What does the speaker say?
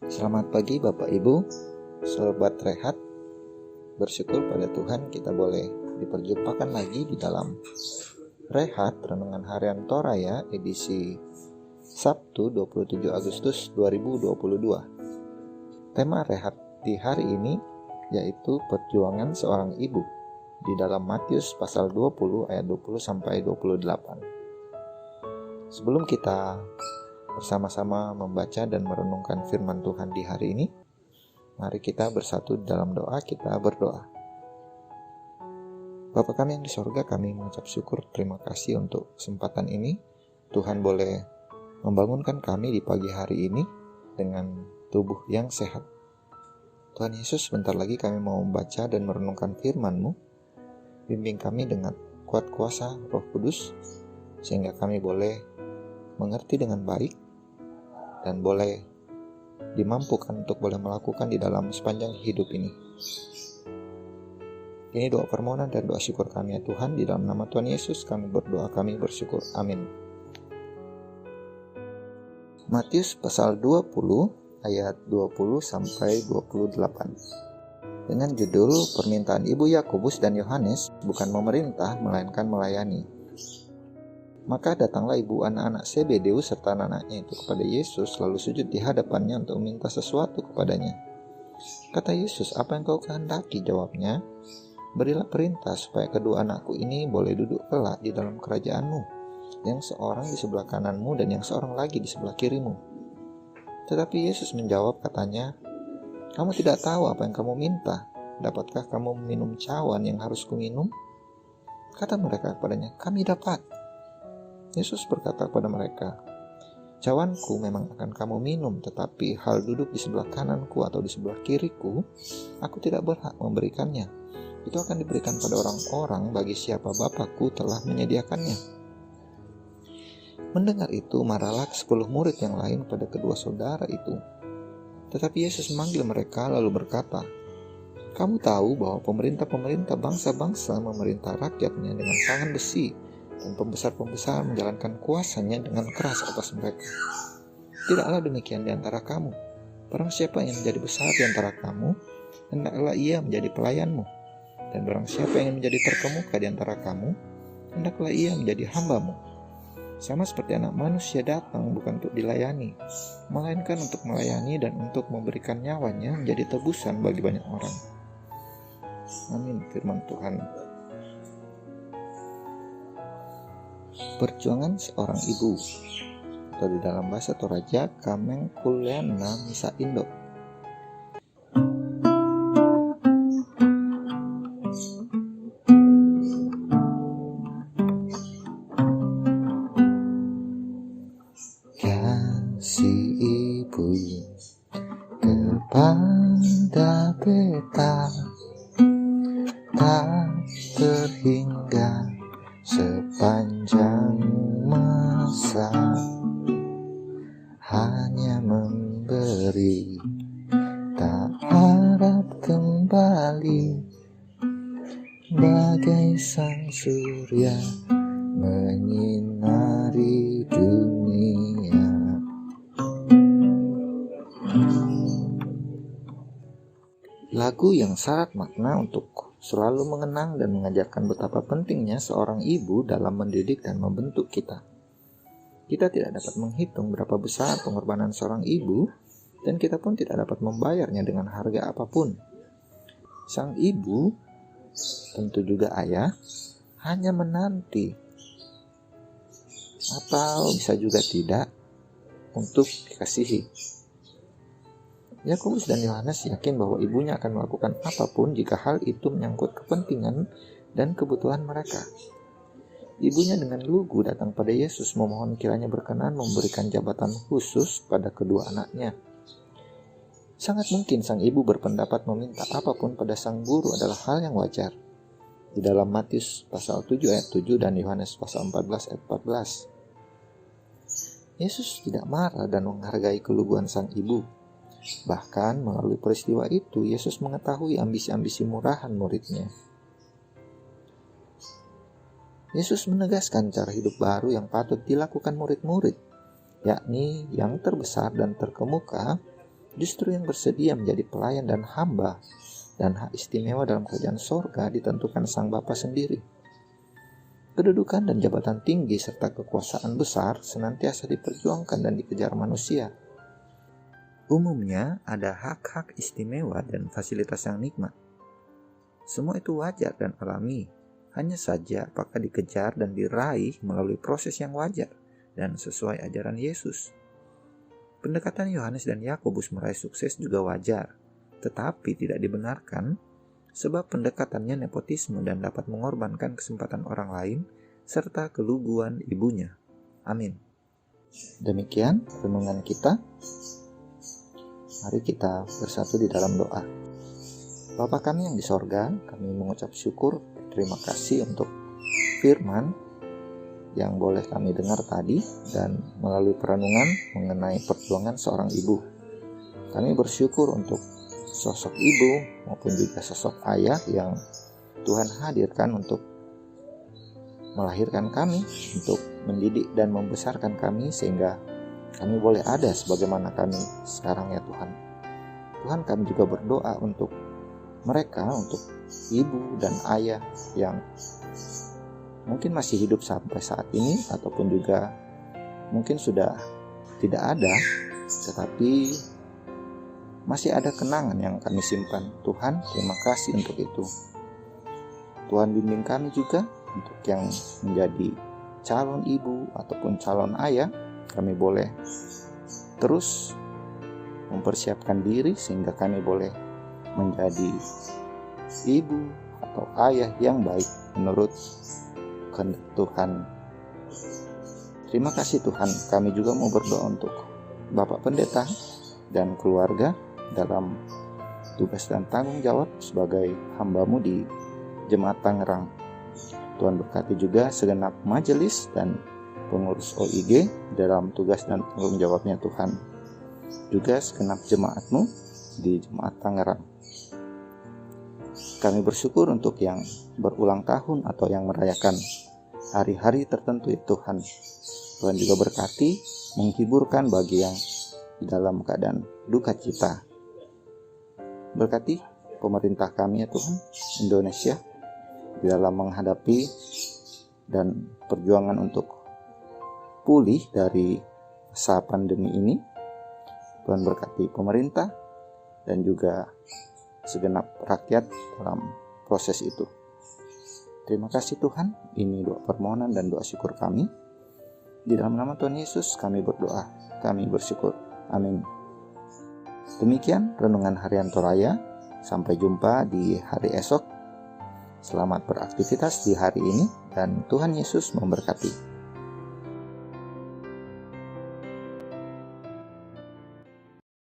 Selamat pagi Bapak Ibu, Sobat Rehat. Bersyukur pada Tuhan kita boleh diperjumpakan lagi di dalam Rehat Renungan Harian Toraya edisi Sabtu 27 Agustus 2022. Tema Rehat di hari ini yaitu perjuangan seorang ibu di dalam Matius pasal 20 ayat 20 sampai 28. Sebelum kita bersama-sama membaca dan merenungkan firman Tuhan di hari ini, mari kita bersatu dalam doa. Kita berdoa. Bapa kami yang di sorga, kami mengucap syukur, terima kasih untuk kesempatan ini. Tuhan boleh membangunkan kami di pagi hari ini dengan tubuh yang sehat. Tuhan Yesus, sebentar lagi kami mau membaca dan merenungkan firman-Mu. Bimbing kami dengan kuat kuasa Roh Kudus, sehingga kami boleh mengerti dengan baik dan boleh dimampukan untuk boleh melakukan di dalam sepanjang hidup ini. Ini doa permohonan dan doa syukur kami ya Tuhan, di dalam nama Tuhan Yesus kami berdoa, kami bersyukur. Amin. Matius pasal 20 ayat 20 sampai 28. Dengan judul permintaan Ibu Yakobus dan Yohanes bukan memerintah melainkan melayani. Maka datanglah ibu anak-anak Zebedeus serta anak-anaknya itu kepada Yesus, lalu sujud di hadapannya untuk meminta sesuatu kepadanya. Kata Yesus, "Apa yang kau kehendaki?" Jawabnya, "Berilah perintah supaya kedua anakku ini boleh duduk kelak di dalam kerajaan-Mu, yang seorang di sebelah kanan-Mu dan yang seorang lagi di sebelah kiri-Mu." Tetapi Yesus menjawab katanya, "Kamu tidak tahu apa yang kamu minta. Dapatkah kamu minum cawan yang harus kuminum?" Kata mereka kepadanya, "Kami dapat." Yesus berkata kepada mereka, "Cawanku memang akan kamu minum, tetapi hal duduk di sebelah kananku atau di sebelah kiriku, aku tidak berhak memberikannya. Itu akan diberikan pada orang-orang bagi siapa Bapa-Ku telah menyediakannya." Mendengar itu, marahlah 10 murid yang lain pada kedua saudara itu. Tetapi Yesus memanggil mereka lalu berkata, "Kamu tahu bahwa pemerintah-pemerintah bangsa-bangsa memerintah rakyatnya dengan tangan besi, dan pembesar-pembesar menjalankan kuasanya dengan keras atas mereka. Tidaklah demikian di antara kamu. Barang siapa yang menjadi besar di antara kamu, hendaklah ia menjadi pelayanmu. Dan barang siapa yang menjadi terkemuka di antara kamu, hendaklah ia menjadi hambamu. Sama seperti Anak Manusia datang bukan untuk dilayani, melainkan untuk melayani dan untuk memberikan nyawanya menjadi tebusan bagi banyak orang." Amin. Firman Tuhan. Perjuangan seorang ibu, atau di dalam bahasa Toraja Kameng Kuleana Misa Indo. Kasih ibu kepada beta tak terhingga sepanjang masa, hanya memberi, tak harap kembali, bagai sang surya menyinari dunia. Lagu yang syarat makna untuk selalu mengenang dan mengajarkan betapa pentingnya seorang ibu dalam mendidik dan membentuk kita. Kita tidak dapat menghitung berapa besar pengorbanan seorang ibu, dan kita pun tidak dapat membayarnya dengan harga apapun. Sang ibu, tentu juga ayah, hanya menanti, atau bisa juga tidak, untuk dikasihi. Yakobus dan Yohanes yakin bahwa ibunya akan melakukan apapun jika hal itu menyangkut kepentingan dan kebutuhan mereka. Ibunya dengan lugu datang pada Yesus memohon kiranya berkenan memberikan jabatan khusus pada kedua anaknya. Sangat mungkin sang ibu berpendapat meminta apapun pada sang guru adalah hal yang wajar. Di dalam Matius pasal 7 ayat 7 dan Yohanes pasal 14 ayat 14. Yesus tidak marah dan menghargai keluguan sang ibu. Bahkan melalui peristiwa itu, Yesus mengetahui ambisi-ambisi murahan muridnya. Yesus menegaskan cara hidup baru yang patut dilakukan murid-murid, yakni yang terbesar dan terkemuka Justru yang bersedia menjadi pelayan dan hamba dan hak istimewa dalam kerajaan sorga ditentukan Sang Bapa sendiri. Kedudukan dan jabatan tinggi serta kekuasaan besar senantiasa diperjuangkan dan dikejar manusia. Umumnya ada hak-hak istimewa dan fasilitas yang nikmat. Semua itu wajar dan alami, hanya saja apakah dikejar dan diraih melalui proses yang wajar dan sesuai ajaran Yesus. Pendekatan Yohanes dan Yakobus meraih sukses juga wajar, tetapi tidak dibenarkan sebab pendekatannya nepotisme dan dapat mengorbankan kesempatan orang lain serta keluguan ibunya. Amin. Demikian renungan kita. Mari kita bersatu di dalam doa. Bapa kami yang di sorga, kami mengucap syukur, terima kasih untuk firman yang boleh kami dengar tadi dan melalui perenungan mengenai perjuangan seorang ibu. Kami bersyukur untuk sosok ibu maupun juga sosok ayah yang Tuhan hadirkan untuk melahirkan kami, untuk mendidik dan membesarkan kami sehingga kami boleh ada sebagaimana kami sekarang ya Tuhan. Tuhan, kami juga berdoa untuk mereka, untuk ibu dan ayah yang mungkin masih hidup sampai saat ini ataupun juga mungkin sudah tidak ada, tetapi masih ada kenangan yang kami simpan. Tuhan, terima kasih untuk itu. Tuhan, bimbing kami juga untuk yang menjadi calon ibu ataupun calon ayah, kami boleh terus mempersiapkan diri sehingga kami boleh menjadi ibu atau ayah yang baik menurut kehendak Tuhan. Terima kasih Tuhan. Kami juga mau berdoa untuk Bapak Pendeta dan keluarga dalam tugas dan tanggung jawab sebagai hamba-Mu di Jemaat Tangerang. Tuhan berkati juga segenap majelis dan pengurus OIG dalam tugas dan tanggung jawabnya Tuhan. Juga segenap jemaat-Mu di Jemaat Tangerang. Kami bersyukur untuk yang berulang tahun atau yang merayakan hari-hari tertentu ya Tuhan. Tuhan juga berkati, menghiburkan bagi yang dalam keadaan duka cita. Berkati pemerintah kami ya Tuhan, Indonesia, di dalam menghadapi dan perjuangan untuk pulih dari masa pandemi ini. Tuhan berkati pemerintah dan juga segenap rakyat dalam proses itu. Terima kasih Tuhan, ini doa permohonan dan doa syukur kami. Di dalam nama Tuhan Yesus kami berdoa, kami bersyukur. Amin. Demikian renungan harian Toraya. Sampai jumpa di hari esok. Selamat beraktivitas di hari ini dan Tuhan Yesus memberkati.